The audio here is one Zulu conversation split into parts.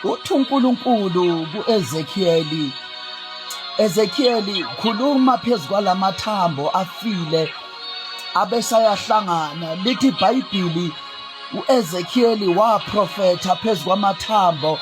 uthi uNkulunkulu Ezekiyeli khuluma phezu kwalamathambo afile abesayahlangana. Lithi iBhayibhili uEzekiyeli waprofetha phezu kwamathambo.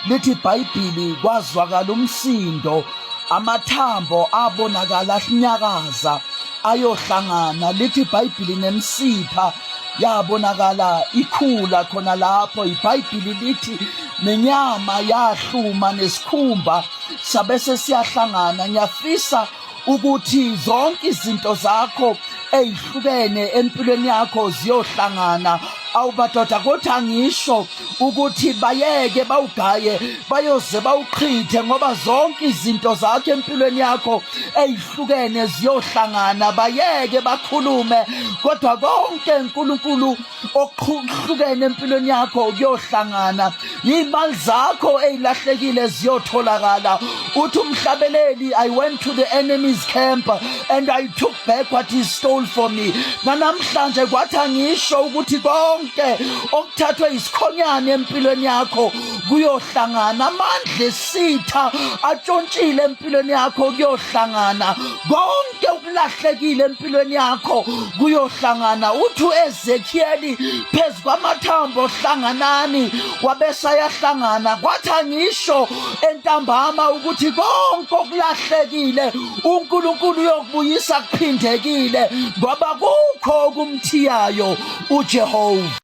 Lithi iBhayibhili kwazwakala umsindo, amathambo abonakala ahlanyakaza ayohlangana. Lithi iBhayibhili nemsipha yabonakala ikhula khona lapho. iBhayibhili lithi nenyama yahluma nesikhumba sabe sesiyahlangana. Ngiyafisa ukuthi zonke izinto zakho ezihlukene empilweni yakho ziyohlangana. Awubadoda kodwa angisho ukuthi bayeke bawugaye bayoze bawuqhithe, ngoba zonke izinto zakho empilweni yakho ezihlukene ziyohlangana. Bayeke bakhulume, kodwa konke uNkulunkulu okuhlukene empilweni yakho kuyohlangana. Imali zakho ezilahlekile ziyotholakala. Uthi umhlabeleli, I went to the enemy's camp and I took back what he stole from me. Namhlanje kwathi angisho ukuthi konke okuthathwe isikhonyane empilweni yakho kuyohlangana. Amandla esitha atshontshile empilweni yakho kuyohlangana. Konke okulahlekile empilweni yakho kuyohlangana. Uthi uEzekiyeli phezu kwamathambo hlanganani, wabesayahlangana. Kwathi angisho entambama ukuthi konke okulahlekile uNkulunkulu uyokubuyisa kuphindekile, ngoba kukho okumthiyayo uJehova.